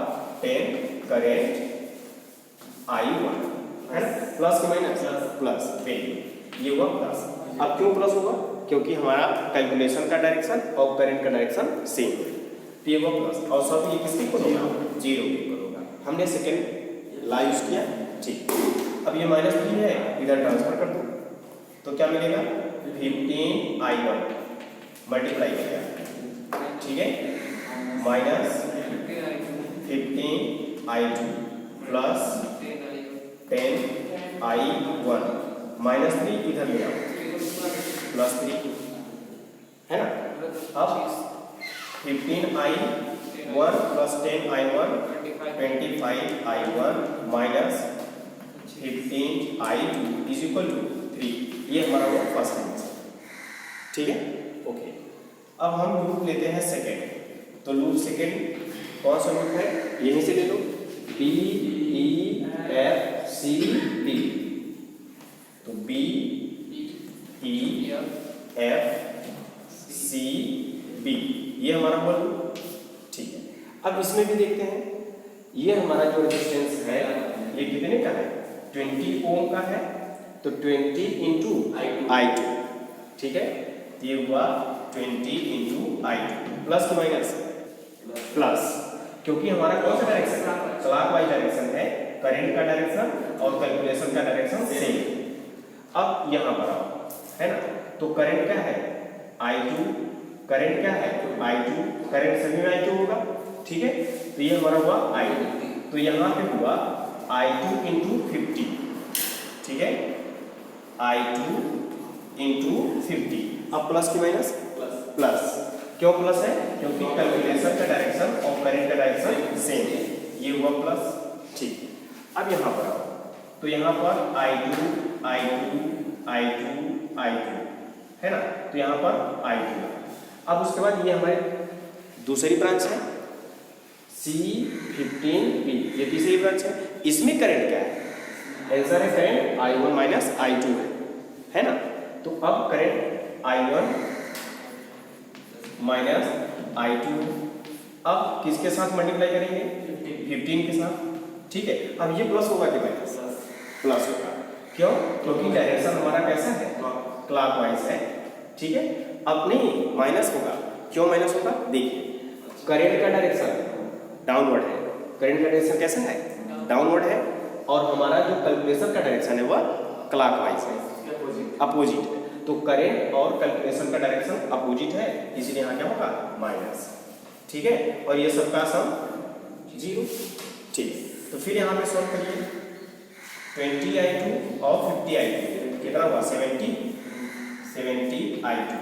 10 करंट I1 है ना, प्लस की माइनस प्लस वैल्यू, ये हुआ प्लस। अब क्यों प्लस होगा? क्योंकि हमारा कैलकुलेशन का डायरेक्शन और करंट का डायरेक्शन सेम है, तो ये हुआ प्लस। और सब ये किसके इक्वल होगा? 0 के इक्वल होगा। हमने सेकेंड ला यूज किया। ठीक, अब ये -3 है, इधर ट्रांसफर कर दो, तो क्या मिलेगा? 15 I1 मल्टीप्लाई किया, ठीक है, माइनस 15 I2 प्लस 10 I1 -3 इधर ले आओ, +3 है ना। अब 15 I1 plus 10 I1 25 I1 minus 15 I2 is equal to 3, ये हमारा वो फर्स्ट आंसर। ठीक है, ओके। अब हम लूप लेते हैं सेकेंड, तो लूप सेकेंड कौन सा लूप है? यहीं से ले लो, B E F C D, तो B E F C B, ये हमारा हुआ लूप। ठीक है, अब इसमें भी देखते हैं, ये हमारा जो रेजिस्टेंस है ये कितने का है? 20 ओम का है, तो 20 इंटू I2, ठीक है, ये हुआ 20 into I2 plus minus plus, क्योंकि हमारा कौन सा डायरेक्शन है? क्लॉकवाइज डायरेक्शन है, करंट का डायरेक्शन और कैलकुलेशन का डायरेक्शन सेम। अब यहाँ पर आओ, है ना, तो करंट क्या है? I2, करंट क्या है? I2, करंट सभी में I2 होगा, ठीक है, तो ये हमारा हुआ I2, तो यहाँ पे हुआ I2 इंटू 50, ठीक है, I2 इंटू 50। अब प्लस की माइनस प्लस, क्यों प्लस है? क्योंकि कैलकुलेशन का डायरेक्शन और करंट का डायरेक्शन सेम है, ये हुआ प्लस। ठीक, अब यहाँ पर आओ, तो यहाँ पर I2 I2 I2 I2 है ना, तो यहाँ पर I2। अब उसके बाद ये हमारी दूसरी ब्रांच है C15B, ये तीसरी ब्रांच है। इसमें करंट क्या है? आंसर है करंट I1 माइनस I2 है ना। तो अब करंट I1 माइनस I2, अब किसके साथ मल्टीप्लाई करेंगे? 15 के साथ, ठीक है। अब ये प्लस होगा कि माइनस? प्लस होगा, क्यों? क्योंकि डायरेक्शन हमारा कैसा है? क्लॉकवाइज है। ठीक है, अब नहीं माइनस होगा। क्यों माइनस होगा? देखिए करंट का डायरेक्शन डाउनवर्ड है, करंट का डायरेक्शन कैसा है? डाउनवर्ड है, और हमारा जो कैलकुलेशन का डायरेक्शन है वह क्लॉकवाइज है, अपोजिट है। तो करंट और कैलकुलेशन का डायरेक्शन अपोजिट है, इसलिए यहाँ क्या होगा? माइनस। ठीक है, और ये सबका सम 0। ठीक, तो फिर यहाँ पे सॉल्व करिए 20i2 और 50i2 कितना हुआ? 70i2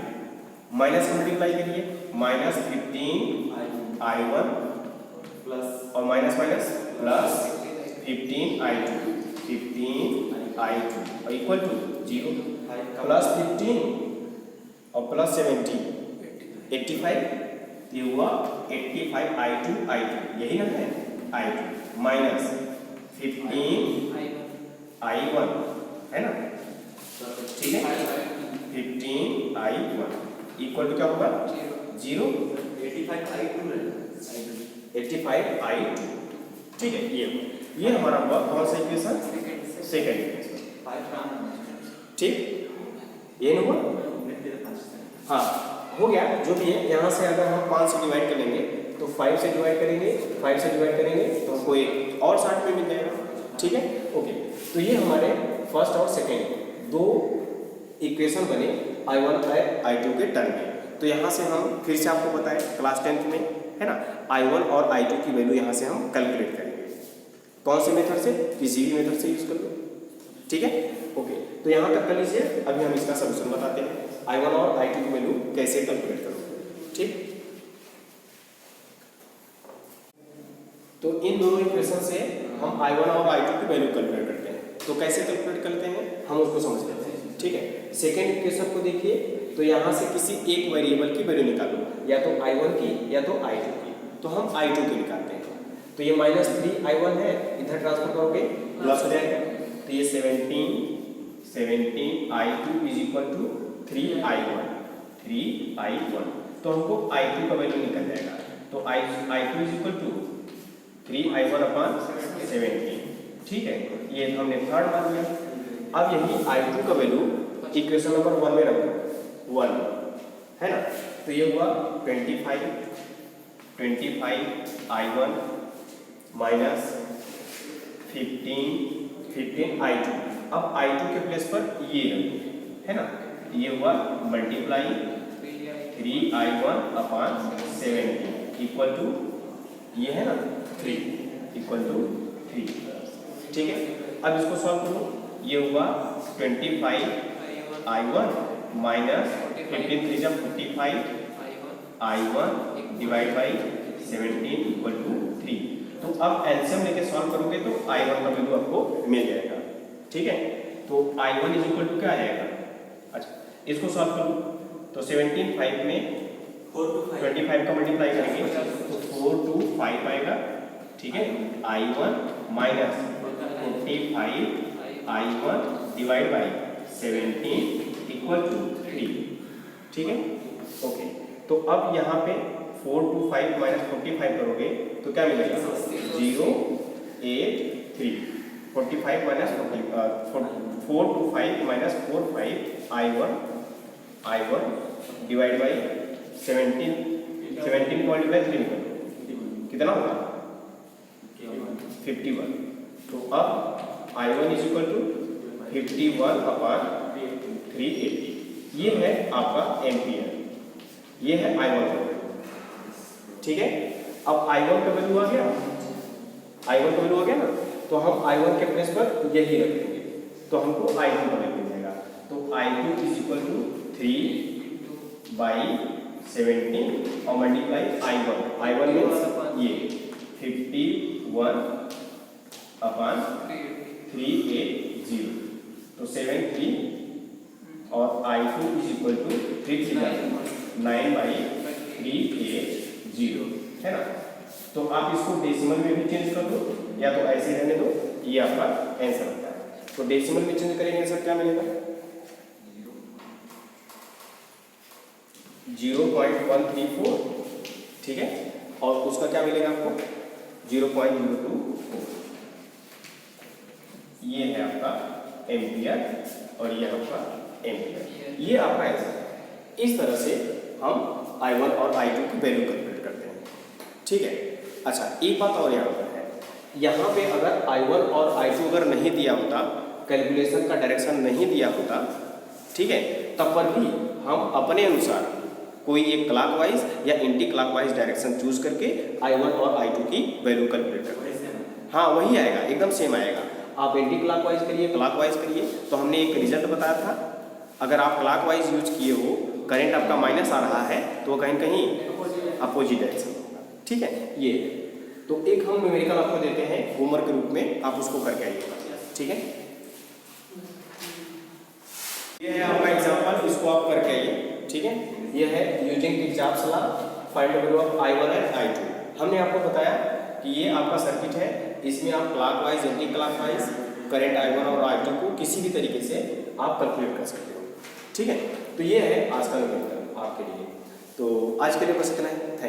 माइनस मल्टीप्लाई करिए -15i1 प्लस और माइनस माइनस प्लस 15i2 और इक्वल टू 0 प्लस 15 और प्लस 70 85, ये हुआ 85i2 यही ना है i2 माइनस 15i1 है ना, ठीक है 15i1 इक्वल टू क्या होगा? 0 85i2 ठीक है। ये हमारा हुआ कौन सा इक्वेशन? Second equation. ठीक, ये ना हुआ? हाँ हो गया, जो भी है। यहाँ से अगर हम 5 से डिवाइड कर लेंगे तो 5 से डिवाइड करेंगे, 5 से डिवाइड करेंगे तो हमको एक और 60 में मिल जाएगा। ठीक है, ओके। तो ये हमारे फर्स्ट और सेकेंड दो इक्वेशन बने I1 और I2 के टर्म में। तो यहाँ से हम फिर से आपको बताएं क्लास 10th में है ना, I1 और I2 की वैल्यू यहाँ से हम कैलकुलेट करेंगे। कौन से मेथड से? किसी भी मेथड से यूज कर लो। ठीक है, ओके। तो यहाँ तक कर लीजिए, अभी हम इसका सोल्यूशन बताते हैं I1 और I2 की वैल्यू कैसे कैलकुलेट करोगे। ठीक, तो इन दोनों इक्वेशन से हम I1 और I2 की वैल्यू कैलकुलेट करते हैं। तो कैसे कैलकुलेट करते हैं हम उसको समझ लेते हैं। ठीक है, सेकेंड इक्वेशन को देखिए, तो यहाँ से किसी एक वेरिएबल की वैल्यू निकालो, या तो I1 की या तो I2 की। तो हम I2 की निकालते हैं। तो ये -3i1 है, इधर ट्रांसफर करोगे प्लस हो जाएगा। तो ये 17i2 is equal to 3i1। तो हमको I2 का वैल्यू निकल जाएगा। तो I2 is equal to 3i1 upon 17। ठीक है, ये हमने थर्ड मान लिया। अब यही I2 का वैल्यू इक्वेशन नंबर 1 में रखो, 1 है ना। तो ये हुआ 25i1 माइनस 15i2। अब I2 के प्लेस पर ये है ना, ये हुआ multiply 3i1 upon 17 equal to ये है ना 3 इक्वल टू 3। ठीक है, अब इसको सॉल्व करो। ये हुआ 25i1 माइनस 15 3 जब 45i1 divide by 17 equal to 3। तो अब एलसीएम लेके सॉल्व करोगे तो I1 का वैल्यू आपको मिल जाएगा। ठीक है, तो I1 इज इक्वल टू क्या आएगा? अच्छा, इसको सॉल्व करो तो 17 5 में 25 का मल्टीप्लाई करेंगे तो 4 to 5 आएगा। ठीक है, I1 minus 45i1 divide by 17 equal to 3। ठीक है, ओके। तो अब यहाँ पे 4 to 5 माइनस 45 करोगे तो क्या मिलेगा? 0 8 3 45 minus 4 to 5 minus 4 5 I1 divide by 17 को मल्टीप्लाई 3 करो कितना होगा? 51। तो अब I1 is equal to 51 upon 380। ये है आपका एम्पियर, ये है I1 का वैल्यू। ठीक है, अब I1 का वैल्यू आ गया, I1 का वैल्यू आ गया ना, तो हम I1 के प्लेस पर यही रखेंगे तो हमको I2 का वैल्यू मिलेगा। तो I2 इज इक्वल टू 3/17 और मल्टीप्लाई I1 मीन्स ये 51 अपॉन 380। तो 73 और I2 इज इक्वल टू 9/380 है ना। तो आप इसको डेसिमल में भी चेंज कर दो या तो ऐसे रहने दो, ये आपका आंसर होता है। तो डेसिमल में चेंज करेंगे आंसर क्या मिलेगा? 0.134। ठीक है, और उसका क्या मिलेगा आपको? 0.024। ये है आपका एम्पियर और ये आपका एम्पियर। ये आपका आंसर है। इस तरह से हम I1 और I2 की वैल्यू कैलकुलेट करते हैं, ठीक है। अच्छा, एक बात और यहाँ पर है, यहाँ पे अगर I1 और I2 अगर नहीं दिया होता, कैलकुलेशन का डायरेक्शन नहीं दिया होता, ठीक है, तब पर भी हम अपने अनुसार कोई एक क्लॉकवाइज या एंटी क्लॉकवाइज डायरेक्शन चूज करके I1 और I2 की वैल्यू कैलकुलेट करते हैं। हाँ, वही आएगा, एकदम सेम आएगा। आप एंटी क्लॉकवाइज करिए, क्लॉकवाइज करिए, तो हमने एक रिजल्ट बताया था, अगर आप क्लॉकवाइज यूज किए हो, करंट आपका माइनस आ रहा है, तो वो कहीं न कहीं अपोजिट डायरेक्शन होगा, ठीक है। ये तो एक हम न्यूमेरिकल आपको देते हैं होमवर्क के रूप में, आप उसको करके आइएगा, ठीक है। ये है आपका एग्जांपल, इसको आप करके आइए, ठीक है। ये है using Kirchhoff's law find the value of I1 and I2। हमने आपको बताया कि ये आपका सर्किट है, इसमें आप clockwise anti clockwise current I1 और I2 को किसी भी तरीके से आप कैलकुलेट कर सकते हो, ठीक है। तो ये है आज का न्यूमेरिकल आपके लिए। तो आज के लिए बस इतना है।